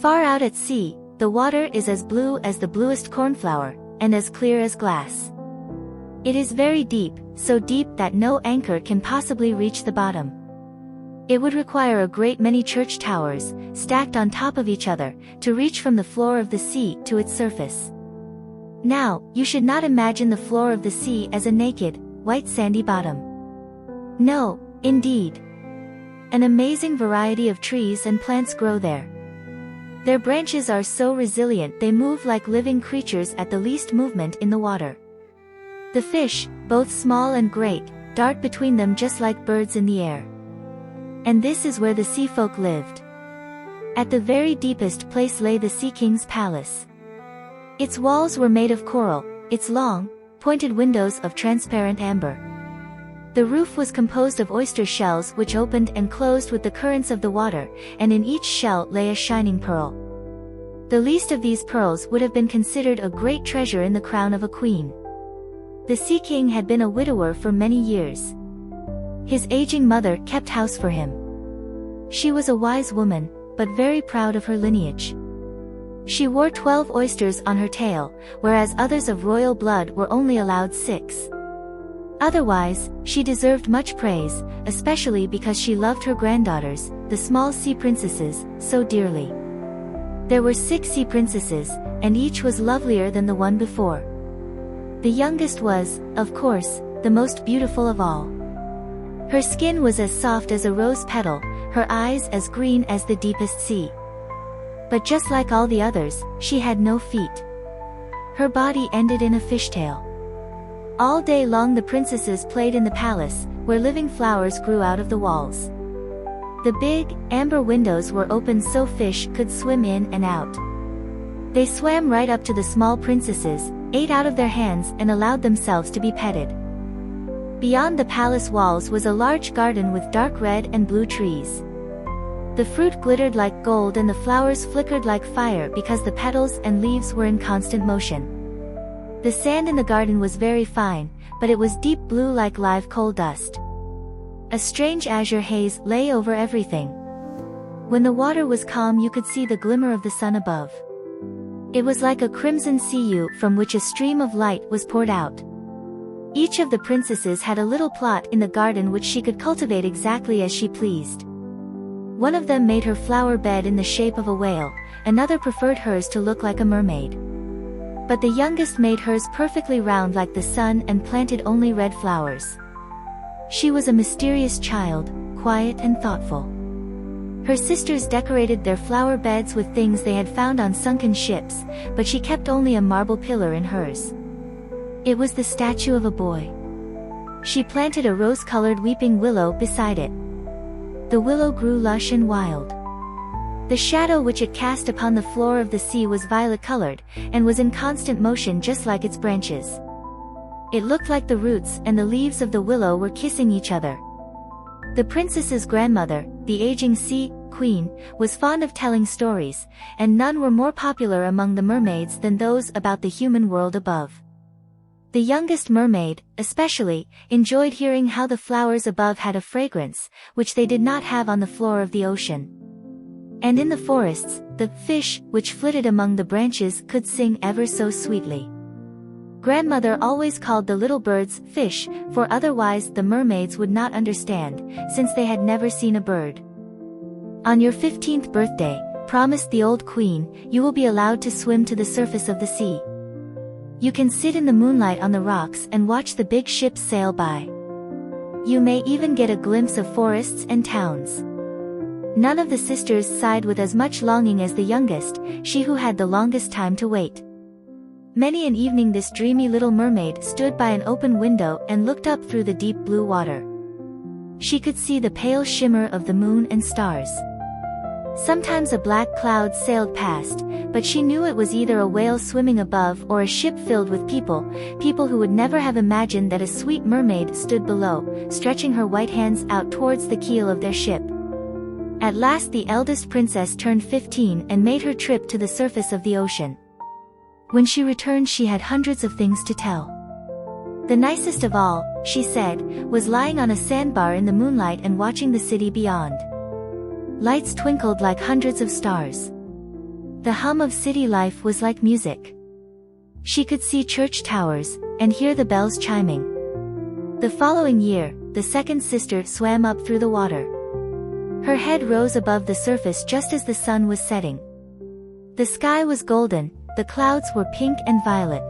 Far out at sea, the water is as blue as the bluest cornflower, and as clear as glass. It is very deep, so deep that no anchor can possibly reach the bottom. It would require a great many church towers, stacked on top of each other, to reach from the floor of the sea to its surface. Now, you should not imagine the floor of the sea as a naked, white sandy bottom. No, indeed. An amazing variety of trees and plants grow there. Their branches are so resilient they move like living creatures at the least movement in the water. The fish, both small and great, dart between them just like birds in the air. And this is where the sea folk lived. At the very deepest place lay the Sea King's palace. Its walls were made of coral, its long, pointed windows of transparent amber. The roof was composed of oyster shells which opened and closed with the currents of the water, and in each shell lay a shining pearl. The least of these pearls would have been considered a great treasure in the crown of a queen. The Sea King had been a widower for many years. His aging mother kept house for him. She was a wise woman, but very proud of her lineage. She wore 12 oysters on her tail, whereas others of royal blood were only allowed 6. Otherwise, she deserved much praise, especially because she loved her granddaughters, the small sea princesses, so dearly. There were 6 sea princesses, and each was lovelier than the one before. The youngest was, of course, the most beautiful of all. Her skin was as soft as a rose petal, her eyes as green as the deepest sea. But just like all the others, she had no feet. Her body ended in a fishtail. All day long the princesses played in the palace, where living flowers grew out of the walls. The big, amber windows were open so fish could swim in and out. They swam right up to the small princesses, ate out of their hands and allowed themselves to be petted. Beyond the palace walls was a large garden with dark red and blue trees. The fruit glittered like gold and the flowers flickered like fire because the petals and leaves were in constant motion. The sand in the garden was very fine, but it was deep blue like live coal dust. A strange azure haze lay over everything. When the water was calm you could see the glimmer of the sun above. It was like a crimson sea from which a stream of light was poured out. Each of the princesses had a little plot in the garden which she could cultivate exactly as she pleased. One of them made her flower bed in the shape of a whale, another preferred hers to look like a mermaid. But the youngest made hers perfectly round like the sun and planted only red flowers. She was a mysterious child, quiet and thoughtful. Her sisters decorated their flower beds with things they had found on sunken ships, but she kept only a marble pillar in hers. It was the statue of a boy. She planted a rose-colored weeping willow beside it. The willow grew lush and wild. The shadow which it cast upon the floor of the sea was violet-colored, and was in constant motion just like its branches. It looked like the roots and the leaves of the willow were kissing each other. The princess's grandmother, the aging sea queen, was fond of telling stories, and none were more popular among the mermaids than those about the human world above. The youngest mermaid, especially, enjoyed hearing how the flowers above had a fragrance, which they did not have on the floor of the ocean. And in the forests, the fish, which flitted among the branches, could sing ever so sweetly. Grandmother always called the little birds fish, for otherwise the mermaids would not understand, since they had never seen a bird. On your 15th birthday, promised the old queen, you will be allowed to swim to the surface of the sea. You can sit in the moonlight on the rocks and watch the big ships sail by. You may even get a glimpse of forests and towns. None of the sisters sighed with as much longing as the youngest, she who had the longest time to wait. Many an evening this dreamy little mermaid stood by an open window and looked up through the deep blue water. She could see the pale shimmer of the moon and stars. Sometimes a black cloud sailed past, but she knew it was either a whale swimming above or a ship filled with people who would never have imagined that a sweet mermaid stood below, stretching her white hands out towards the keel of their ship. At last the eldest princess turned 15 and made her trip to the surface of the ocean. When she returned she had hundreds of things to tell. The nicest of all, she said, was lying on a sandbar in the moonlight and watching the city beyond. Lights twinkled like hundreds of stars. The hum of city life was like music. She could see church towers, and hear the bells chiming. The following year, the second sister swam up through the water. Her head rose above the surface just as the sun was setting. The sky was golden, the clouds were pink and violet.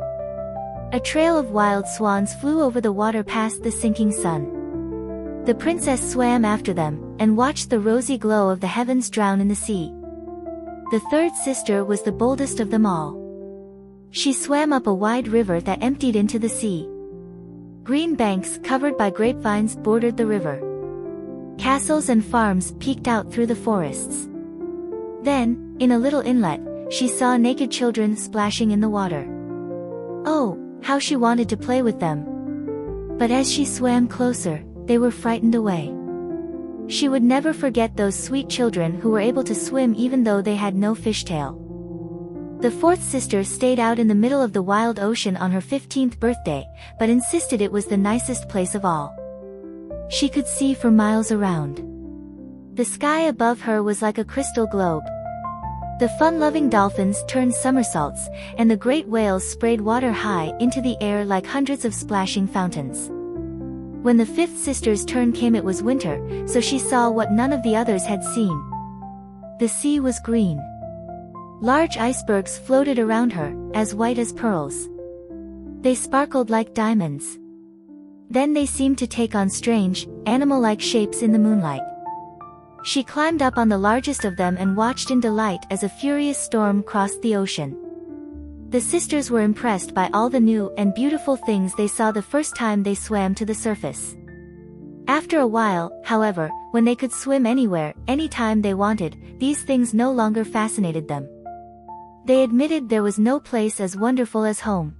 A trail of wild swans flew over the water past the sinking sun. The princess swam after them, and watched the rosy glow of the heavens drown in the sea. The third sister was the boldest of them all. She swam up a wide river that emptied into the sea. Green banks covered by grapevines bordered the river. Castles and farms peeked out through the forests. Then, in a little inlet, she saw naked children splashing in the water. Oh, how she wanted to play with them! But as she swam closer, they were frightened away. She would never forget those sweet children who were able to swim even though they had no fishtail. The fourth sister stayed out in the middle of the wild ocean on her 15th birthday, but insisted it was the nicest place of all. She could see for miles around. The sky above her was like a crystal globe. The fun-loving dolphins turned somersaults, and the great whales sprayed water high into the air like hundreds of splashing fountains. When the fifth sister's turn came, it was winter, so she saw what none of the others had seen. The sea was green. Large icebergs floated around her, as white as pearls. They sparkled like diamonds. Then they seemed to take on strange, animal-like shapes in the moonlight. She climbed up on the largest of them and watched in delight as a furious storm crossed the ocean. The sisters were impressed by all the new and beautiful things they saw the first time they swam to the surface. After a while, however, when they could swim anywhere, anytime they wanted, these things no longer fascinated them. They admitted there was no place as wonderful as home.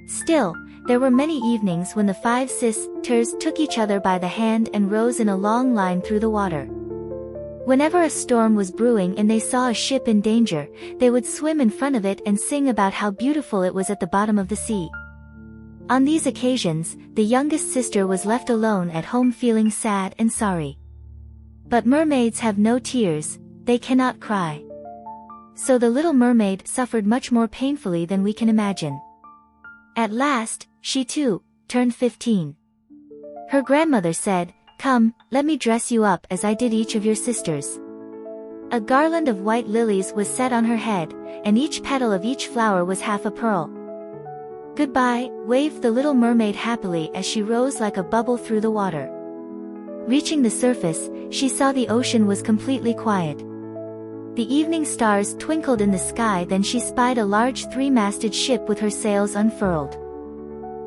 Still, there were many evenings when the five sisters took each other by the hand and rose in a long line through the water. Whenever a storm was brewing and they saw a ship in danger, they would swim in front of it and sing about how beautiful it was at the bottom of the sea. On these occasions, the youngest sister was left alone at home feeling sad and sorry. But mermaids have no tears, they cannot cry. So the little mermaid suffered much more painfully than we can imagine. At last, she too, turned 15. Her grandmother said, "Come, let me dress you up as I did each of your sisters." A garland of white lilies was set on her head, and each petal of each flower was half a pearl. "Goodbye," waved the little mermaid happily as she rose like a bubble through the water. Reaching the surface, she saw the ocean was completely quiet. The evening stars twinkled in the sky, then she spied a large three-masted ship with her sails unfurled.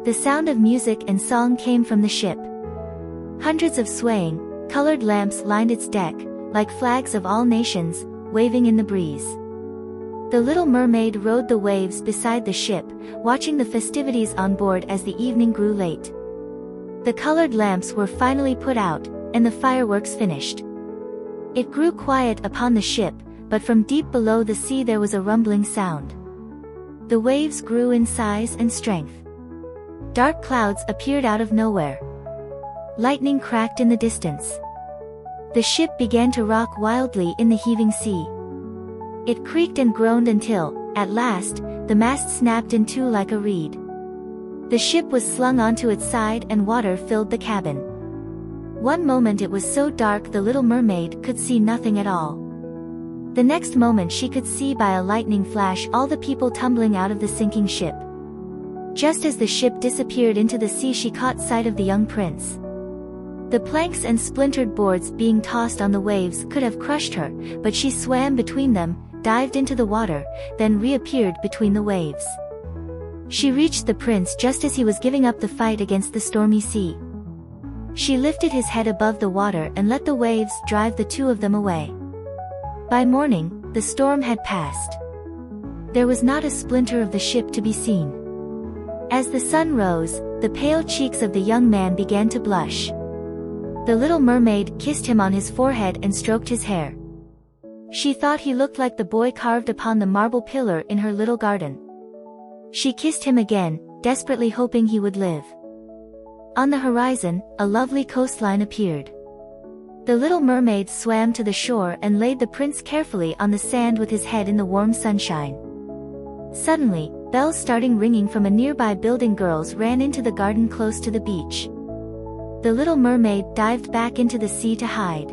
The sound of music and song came from the ship. Hundreds of swaying, colored lamps lined its deck, like flags of all nations, waving in the breeze. The little mermaid rode the waves beside the ship, watching the festivities on board as the evening grew late. The colored lamps were finally put out, and the fireworks finished. It grew quiet upon the ship, but from deep below the sea there was a rumbling sound. The waves grew in size and strength. Dark clouds appeared out of nowhere. Lightning cracked in the distance. The ship began to rock wildly in the heaving sea. It creaked and groaned until, at last, the mast snapped in two like a reed. The ship was slung onto its side and water filled the cabin. One moment it was so dark the little mermaid could see nothing at all. The next moment she could see by a lightning flash all the people tumbling out of the sinking ship. Just as the ship disappeared into the sea, she caught sight of the young prince. The planks and splintered boards being tossed on the waves could have crushed her, but she swam between them, dived into the water, then reappeared between the waves. She reached the prince just as he was giving up the fight against the stormy sea. She lifted his head above the water and let the waves drive the two of them away. By morning, the storm had passed. There was not a splinter of the ship to be seen. As the sun rose, the pale cheeks of the young man began to blush. The little mermaid kissed him on his forehead and stroked his hair. She thought he looked like the boy carved upon the marble pillar in her little garden. She kissed him again, desperately hoping he would live. On the horizon, a lovely coastline appeared. The little mermaid swam to the shore and laid the prince carefully on the sand with his head in the warm sunshine. Suddenly, bells starting ringing from a nearby building. Girls ran into the garden close to the beach. The little mermaid dived back into the sea to hide.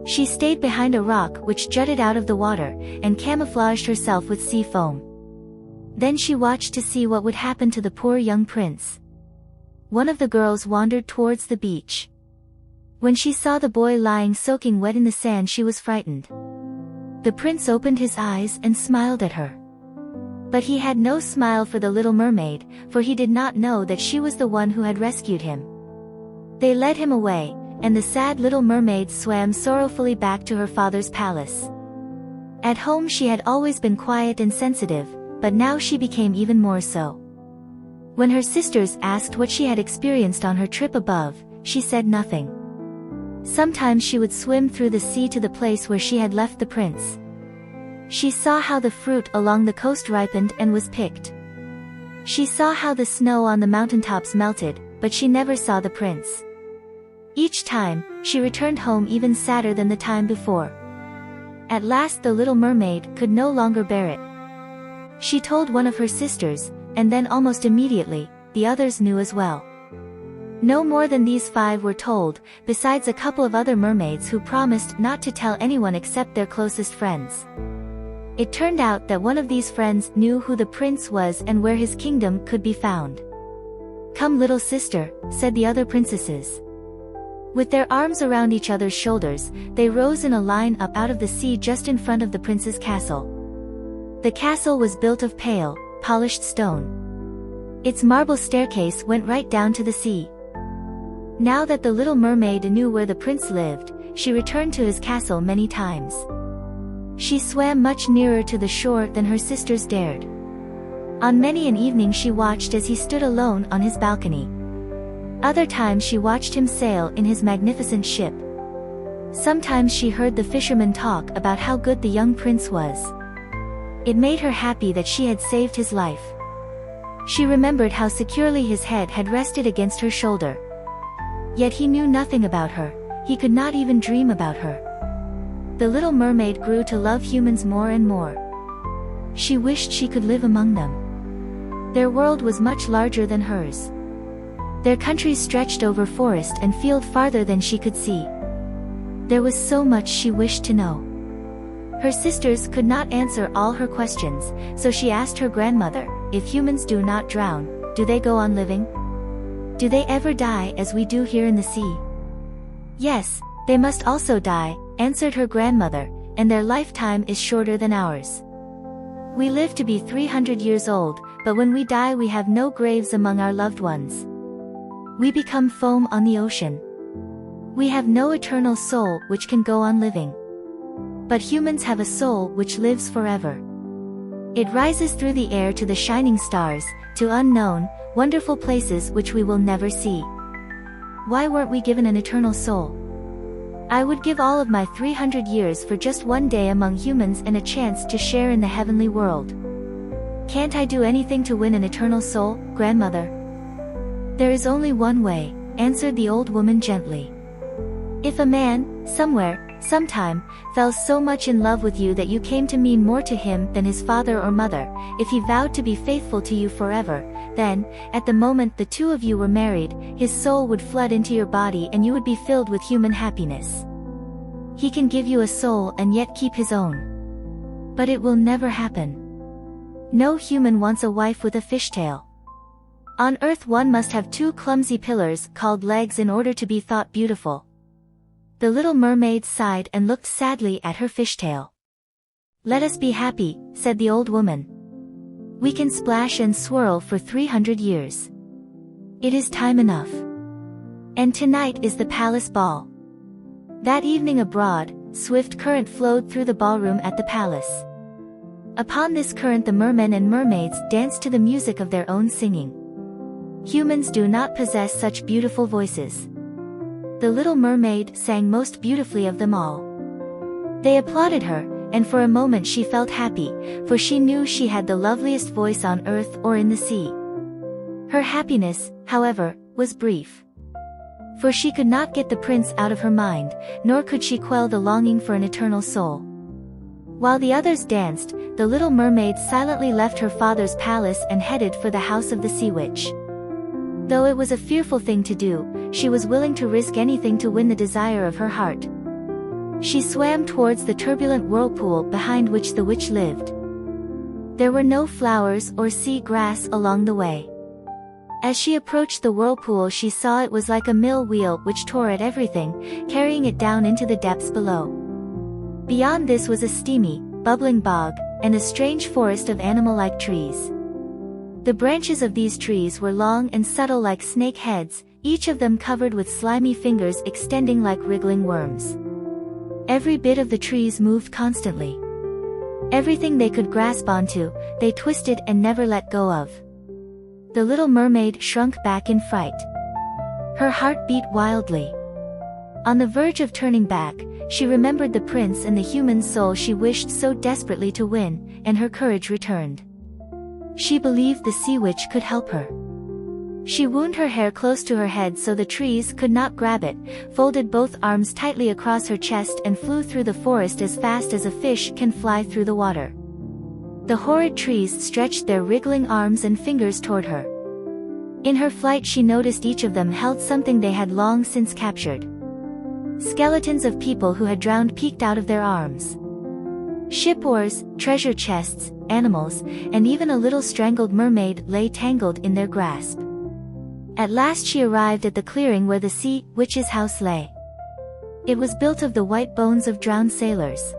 She stayed behind a rock which jutted out of the water, and camouflaged herself with sea foam. Then she watched to see what would happen to the poor young prince. One of the girls wandered towards the beach. When she saw the boy lying soaking wet in the sand, she was frightened. The prince opened his eyes and smiled at her. But he had no smile for the little mermaid, for he did not know that she was the one who had rescued him. They led him away, and the sad little mermaid swam sorrowfully back to her father's palace. At home she had always been quiet and sensitive, but now she became even more so. When her sisters asked what she had experienced on her trip above, she said nothing. Sometimes she would swim through the sea to the place where she had left the prince. She saw how the fruit along the coast ripened and was picked. She saw how the snow on the mountaintops melted, but she never saw the prince. Each time, she returned home even sadder than the time before. At last the little mermaid could no longer bear it. She told one of her sisters, and then almost immediately, the others knew as well. No more than these 5 were told, besides a couple of other mermaids who promised not to tell anyone except their closest friends. It turned out that one of these friends knew who the prince was and where his kingdom could be found. "Come, little sister," said the other princesses. With their arms around each other's shoulders, they rose in a line up out of the sea just in front of the prince's castle. The castle was built of pale, polished stone. Its marble staircase went right down to the sea. Now that the little mermaid knew where the prince lived, she returned to his castle many times. She swam much nearer to the shore than her sisters dared. On many an evening she watched as he stood alone on his balcony. Other times she watched him sail in his magnificent ship. Sometimes she heard the fishermen talk about how good the young prince was. It made her happy that she had saved his life. She remembered how securely his head had rested against her shoulder. Yet he knew nothing about her, he could not even dream about her. The little mermaid grew to love humans more and more. She wished she could live among them. Their world was much larger than hers. Their countries stretched over forest and field farther than she could see. There was so much she wished to know. Her sisters could not answer all her questions, so she asked her grandmother, "If humans do not drown, do they go on living? Do they ever die as we do here in the sea?" "Yes, they must also die," answered her grandmother, "and their lifetime is shorter than ours. We live to be 300 years old, but when we die we have no graves among our loved ones. We become foam on the ocean. We have no eternal soul which can go on living. But humans have a soul which lives forever. It rises through the air to the shining stars, to unknown, wonderful places which we will never see. Why weren't we given an eternal soul? I would give all of my 300 years for just one day among humans and a chance to share in the heavenly world. Can't I do anything to win an eternal soul, grandmother?" "There is only one way," answered the old woman gently. "If a man, somewhere, sometime, fell so much in love with you that you came to mean more to him than his father or mother, if he vowed to be faithful to you forever, then, at the moment the two of you were married, his soul would flood into your body and you would be filled with human happiness. He can give you a soul and yet keep his own. But it will never happen. No human wants a wife with a fishtail. On earth one must have 2 clumsy pillars called legs in order to be thought beautiful." The little mermaid sighed and looked sadly at her fishtail. "Let us be happy," said the old woman. "We can splash and swirl for 300 years. It is time enough. And tonight is the palace ball." That evening a broad, swift current flowed through the ballroom at the palace. Upon this current the mermen and mermaids danced to the music of their own singing. Humans do not possess such beautiful voices. The little mermaid sang most beautifully of them all. They applauded her, and for a moment she felt happy, for she knew she had the loveliest voice on earth or in the sea. Her happiness, however, was brief. For she could not get the prince out of her mind, nor could she quell the longing for an eternal soul. While the others danced, the little mermaid silently left her father's palace and headed for the house of the sea witch. Though it was a fearful thing to do, she was willing to risk anything to win the desire of her heart. She swam towards the turbulent whirlpool behind which the witch lived. There were no flowers or sea grass along the way. As she approached the whirlpool, she saw it was like a mill wheel which tore at everything, carrying it down into the depths below. Beyond this was a steamy, bubbling bog, and a strange forest of animal-like trees. The branches of these trees were long and subtle like snake heads, each of them covered with slimy fingers extending like wriggling worms. Every bit of the trees moved constantly. Everything they could grasp onto, they twisted and never let go of. The little mermaid shrunk back in fright. Her heart beat wildly. On the verge of turning back, she remembered the prince and the human soul she wished so desperately to win, and her courage returned. She believed the sea witch could help her. She wound her hair close to her head so the trees could not grab it, folded both arms tightly across her chest and flew through the forest as fast as a fish can fly through the water. The horrid trees stretched their wriggling arms and fingers toward her. In her flight she noticed each of them held something they had long since captured. Skeletons of people who had drowned peeked out of their arms. Ship oars, treasure chests, animals, and even a little strangled mermaid lay tangled in their grasp. At last she arrived at the clearing where the sea witch's house lay. It was built of the white bones of drowned sailors.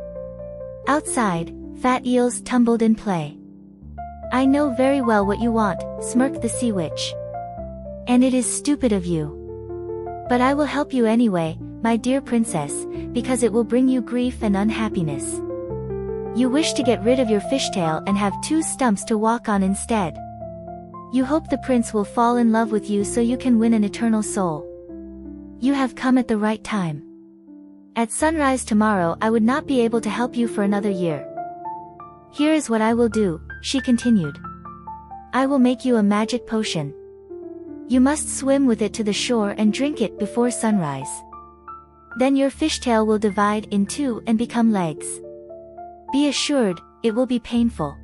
Outside, fat eels tumbled in play. "I know very well what you want," smirked the sea witch. "And it is stupid of you. But I will help you anyway, my dear princess, because it will bring you grief and unhappiness. You wish to get rid of your fishtail and have 2 stumps to walk on instead. You hope the prince will fall in love with you so you can win an eternal soul. You have come at the right time. At sunrise tomorrow I would not be able to help you for another year. Here is what I will do," she continued. "I will make you a magic potion. You must swim with it to the shore and drink it before sunrise. Then your fishtail will divide in 2 and become legs. Be assured, it will be painful.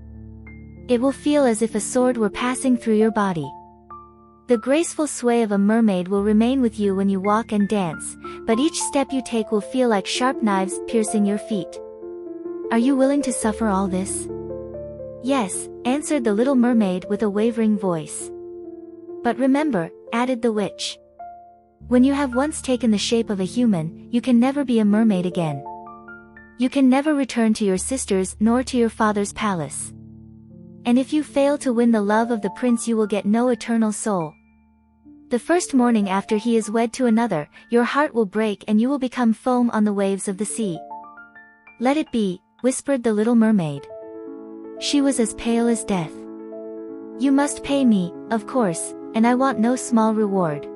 It will feel as if a sword were passing through your body. The graceful sway of a mermaid will remain with you when you walk and dance, but each step you take will feel like sharp knives piercing your feet. Are you willing to suffer all this?" "Yes," answered the little mermaid with a wavering voice. "But remember," added the witch, "when you have once taken the shape of a human, you can never be a mermaid again. You can never return to your sisters nor to your father's palace. And if you fail to win the love of the prince, you will get no eternal soul. The first morning after he is wed to another, your heart will break and you will become foam on the waves of the sea." "Let it be," whispered the little mermaid. She was as pale as death. "You must pay me, of course, and I want no small reward.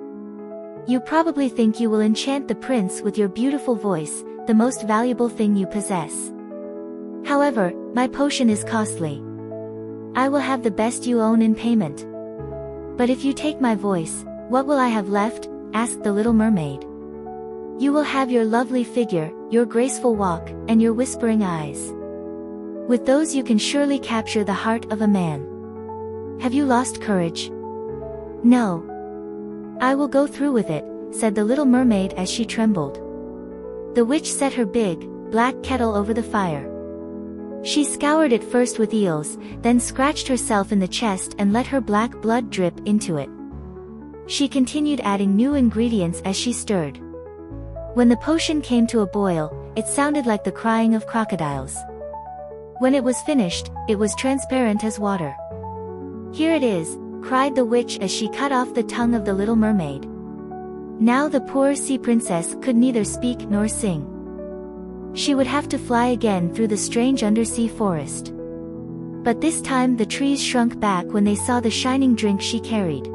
You probably think you will enchant the prince with your beautiful voice, the most valuable thing you possess. However, my potion is costly. I will have the best you own in payment." "But if you take my voice, what will I have left?" asked the little mermaid. "You will have your lovely figure, your graceful walk, and your whispering eyes. With those you can surely capture the heart of a man. Have you lost courage?" "No. I will go through with it," said the little mermaid as she trembled. The witch set her big, black kettle over the fire. She scoured it first with eels, then scratched herself in the chest and let her black blood drip into it. She continued adding new ingredients as she stirred. When the potion came to a boil, it sounded like the crying of crocodiles. When it was finished, it was transparent as water. "Here it is," cried the witch as she cut off the tongue of the little mermaid. Now the poor sea princess could neither speak nor sing. She would have to fly again through the strange undersea forest. But this time the trees shrunk back when they saw the shining drink she carried.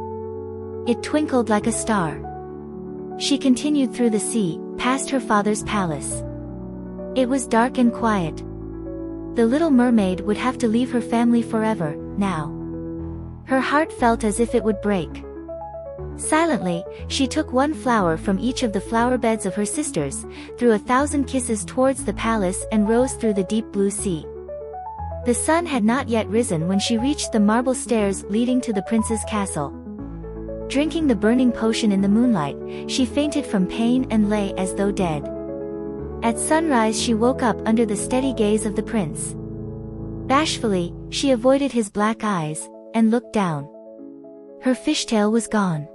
It twinkled like a star. She continued through the sea, past her father's palace. It was dark and quiet. The little mermaid would have to leave her family forever, now. Her heart felt as if it would break. Silently, she took one flower from each of the flower beds of her sisters, threw 1,000 kisses towards the palace and rose through the deep blue sea. The sun had not yet risen when she reached the marble stairs leading to the prince's castle. Drinking the burning potion in the moonlight, she fainted from pain and lay as though dead. At sunrise she woke up under the steady gaze of the prince. Bashfully, she avoided his black eyes, and looked down. Her fishtail was gone.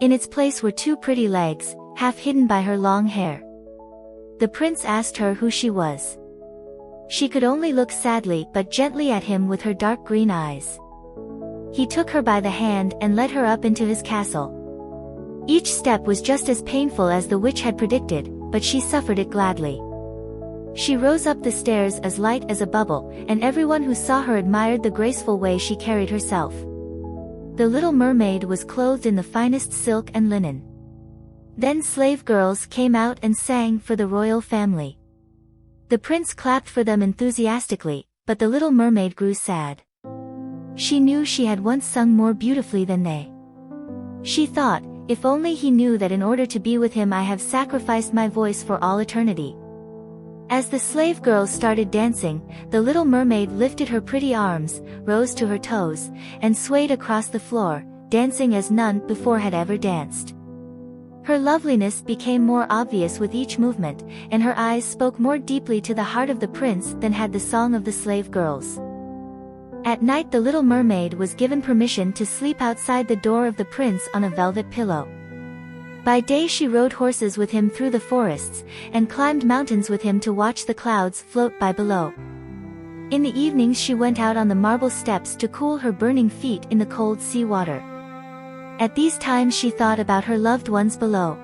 In its place were 2 pretty legs, half hidden by her long hair. The prince asked her who she was. She could only look sadly but gently at him with her dark green eyes. He took her by the hand and led her up into his castle. Each step was just as painful as the witch had predicted, but she suffered it gladly. She rose up the stairs as light as a bubble, and everyone who saw her admired the graceful way she carried herself. The little mermaid was clothed in the finest silk and linen. Then slave girls came out and sang for the royal family. The prince clapped for them enthusiastically, but the little mermaid grew sad. She knew she had once sung more beautifully than they. She thought, if only he knew that in order to be with him I have sacrificed my voice for all eternity. As the slave girls started dancing, the little mermaid lifted her pretty arms, rose to her toes, and swayed across the floor, dancing as none before had ever danced. Her loveliness became more obvious with each movement, and her eyes spoke more deeply to the heart of the prince than had the song of the slave girls. At night the little mermaid was given permission to sleep outside the door of the prince on a velvet pillow. By day she rode horses with him through the forests, and climbed mountains with him to watch the clouds float by below. In the evenings she went out on the marble steps to cool her burning feet in the cold sea water. At these times she thought about her loved ones below.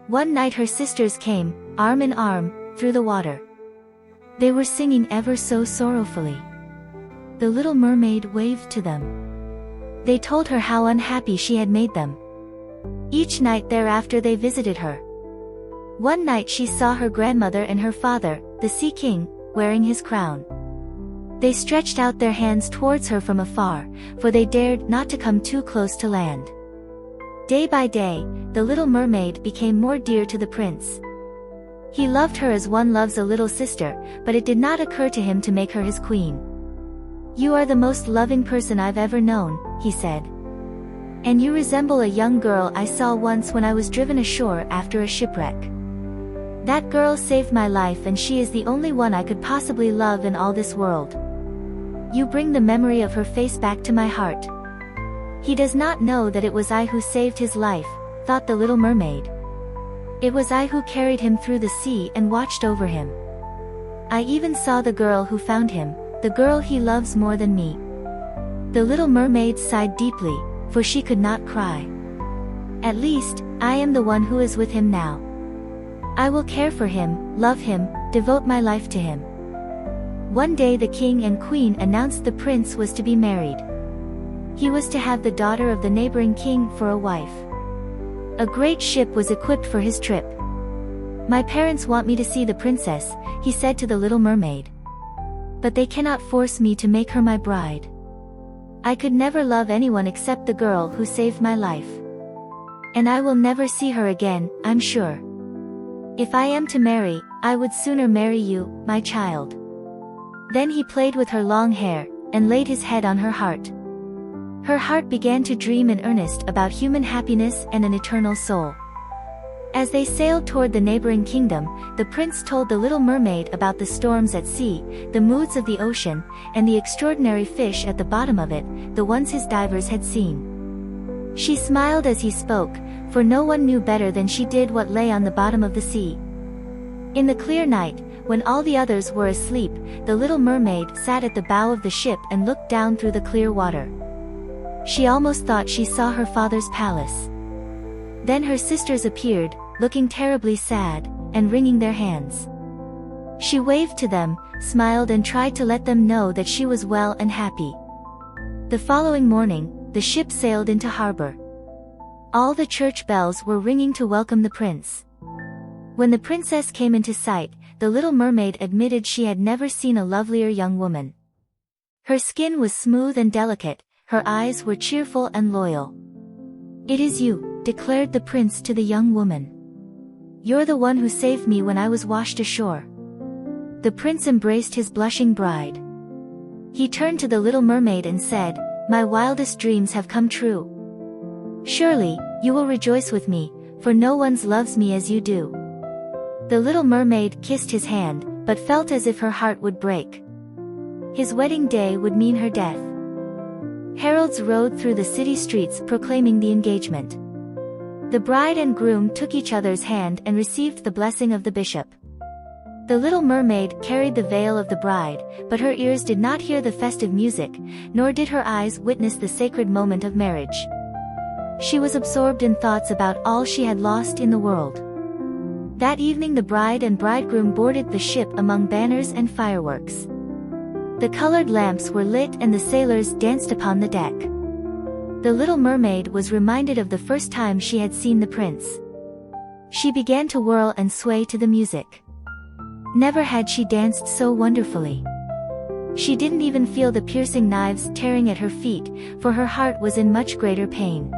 One night her sisters came, arm in arm, through the water. They were singing ever so sorrowfully. The little mermaid waved to them. They told her how unhappy she had made them. Each night thereafter they visited her. One night she saw her grandmother and her father, the Sea King, wearing his crown. They stretched out their hands towards her from afar, for they dared not to come too close to land. Day by day, the little mermaid became more dear to the prince. He loved her as one loves a little sister, but it did not occur to him to make her his queen. "You are the most loving person I've ever known," he said. "And you resemble a young girl I saw once when I was driven ashore after a shipwreck. That girl saved my life and she is the only one I could possibly love in all this world. You bring the memory of her face back to my heart." "He does not know that it was I who saved his life," thought the little mermaid. "It was I who carried him through the sea and watched over him. I even saw the girl who found him, the girl he loves more than me." The little mermaid sighed deeply, for she could not cry. "At least, I am the one who is with him now. I will care for him, love him, devote my life to him." One day the king and queen announced the prince was to be married. He was to have the daughter of the neighboring king for a wife. A great ship was equipped for his trip. "My parents want me to see the princess," he said to the little mermaid. "But they cannot force me to make her my bride. I could never love anyone except the girl who saved my life. And I will never see her again, I'm sure. If I am to marry, I would sooner marry you, my child." Then he played with her long hair, and laid his head on her heart. Her heart began to dream in earnest about human happiness and an eternal soul. As they sailed toward the neighboring kingdom, the prince told the little mermaid about the storms at sea, the moods of the ocean, and the extraordinary fish at the bottom of it, the ones his divers had seen. She smiled as he spoke, for no one knew better than she did what lay on the bottom of the sea. In the clear night, when all the others were asleep, the little mermaid sat at the bow of the ship and looked down through the clear water. She almost thought she saw her father's palace. Then her sisters appeared, looking terribly sad, and wringing their hands. She waved to them, smiled and tried to let them know that she was well and happy. The following morning, the ship sailed into harbor. All the church bells were ringing to welcome the prince. When the princess came into sight, the little mermaid admitted she had never seen a lovelier young woman. Her skin was smooth and delicate, her eyes were cheerful and loyal. "It is you," declared the prince to the young woman. "You're the one who saved me when I was washed ashore." The prince embraced his blushing bride. He turned to the little mermaid and said, "My wildest dreams have come true. Surely, you will rejoice with me, for no one loves me as you do." The little mermaid kissed his hand, but felt as if her heart would break. His wedding day would mean her death. Heralds rode through the city streets proclaiming the engagement. The bride and groom took each other's hand and received the blessing of the bishop. The little mermaid carried the veil of the bride, but her ears did not hear the festive music, nor did her eyes witness the sacred moment of marriage. She was absorbed in thoughts about all she had lost in the world. That evening the bride and bridegroom boarded the ship among banners and fireworks. The colored lamps were lit and the sailors danced upon the deck. The little mermaid was reminded of the first time she had seen the prince. She began to whirl and sway to the music. Never had she danced so wonderfully. She didn't even feel the piercing knives tearing at her feet, for her heart was in much greater pain.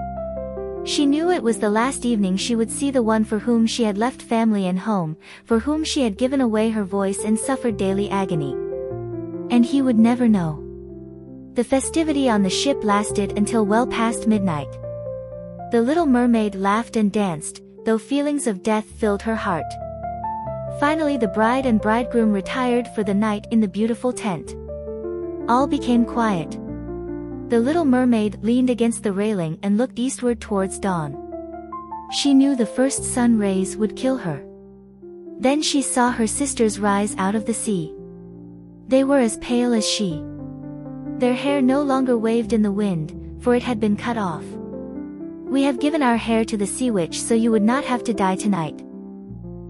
She knew it was the last evening she would see the one for whom she had left family and home, for whom she had given away her voice and suffered daily agony. And he would never know. The festivity on the ship lasted until well past midnight. The little mermaid laughed and danced, though feelings of death filled her heart. Finally the bride and bridegroom retired for the night in the beautiful tent. All became quiet. The little mermaid leaned against the railing and looked eastward towards dawn. She knew the first sun rays would kill her. Then she saw her sisters rise out of the sea. They were as pale as she. Their hair no longer waved in the wind, for it had been cut off. "We have given our hair to the sea witch so you would not have to die tonight.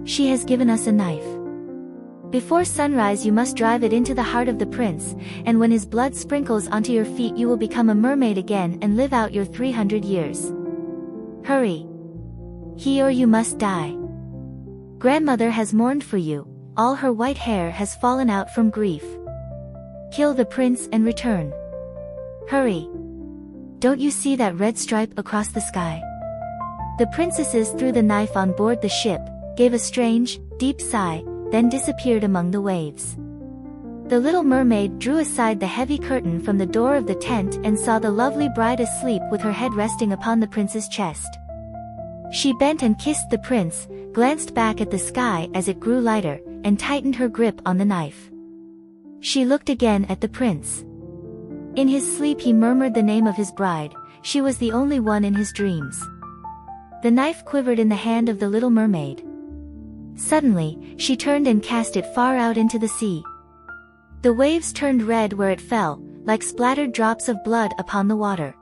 She has given us a knife. Before sunrise you must drive it into the heart of the prince, and when his blood sprinkles onto your feet you will become a mermaid again and live out your 300 years. Hurry. He or you must die. Grandmother has mourned for you. All her white hair has fallen out from grief. Kill the prince and return. Hurry. Don't you see that red stripe across the sky?" The princesses threw the knife on board the ship, gave a strange, deep sigh, then disappeared among the waves. The little mermaid drew aside the heavy curtain from the door of the tent and saw the lovely bride asleep with her head resting upon the prince's chest. She bent and kissed the prince, glanced back at the sky as it grew lighter, and tightened her grip on the knife. She looked again at the prince. In his sleep he murmured the name of his bride. She was the only one in his dreams. The knife quivered in the hand of the little mermaid. Suddenly, she turned and cast it far out into the sea. The waves turned red where it fell, like splattered drops of blood upon the water.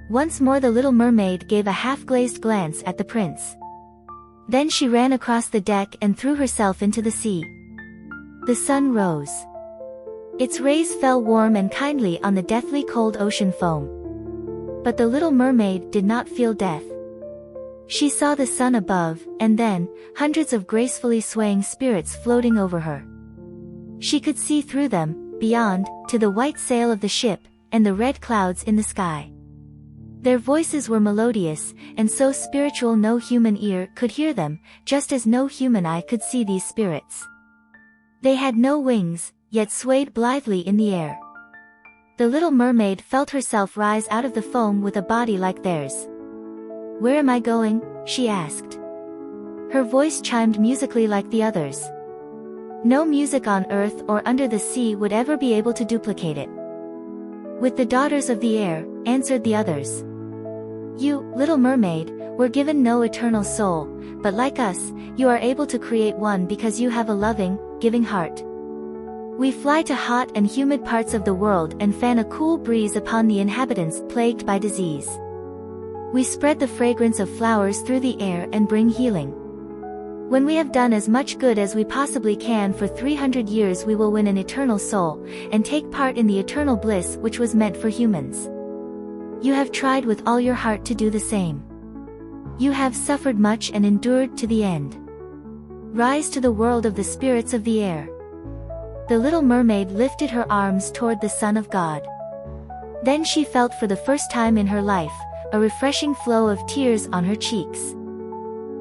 Once more the little mermaid gave a half-glazed glance at the prince. Then she ran across the deck and threw herself into the sea. The sun rose. Its rays fell warm and kindly on the deathly cold ocean foam. But the little mermaid did not feel death. She saw the sun above, and then, hundreds of gracefully swaying spirits floating over her. She could see through them, beyond, to the white sail of the ship, and the red clouds in the sky. Their voices were melodious, and so spiritual no human ear could hear them, just as no human eye could see these spirits. They had no wings, yet swayed blithely in the air. The little mermaid felt herself rise out of the foam with a body like theirs. "Where am I going?" she asked. Her voice chimed musically like the others. No music on earth or under the sea would ever be able to duplicate it. "With the daughters of the air," answered the others. "You, little mermaid, were given no eternal soul, but like us, you are able to create one because you have a loving, giving heart. We fly to hot and humid parts of the world and fan a cool breeze upon the inhabitants plagued by disease. We spread the fragrance of flowers through the air and bring healing. When we have done as much good as we possibly can for 300 years we will win an eternal soul, and take part in the eternal bliss which was meant for humans. You have tried with all your heart to do the same. You have suffered much and endured to the end. Rise to the world of the spirits of the air." The little mermaid lifted her arms toward the Son of God. Then she felt for the first time in her life, a refreshing flow of tears on her cheeks.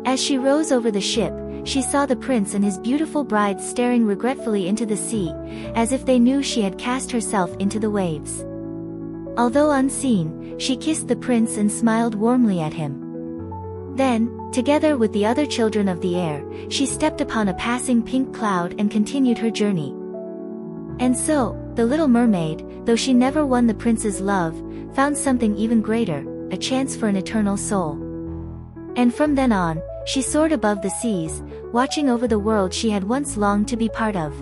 As she rose over the ship, she saw the prince and his beautiful bride staring regretfully into the sea, as if they knew she had cast herself into the waves. Although unseen, she kissed the prince and smiled warmly at him. Then, together with the other children of the air, she stepped upon a passing pink cloud and continued her journey. And so, the little mermaid, though she never won the prince's love, found something even greater, a chance for an eternal soul. And from then on, she soared above the seas, watching over the world she had once longed to be part of.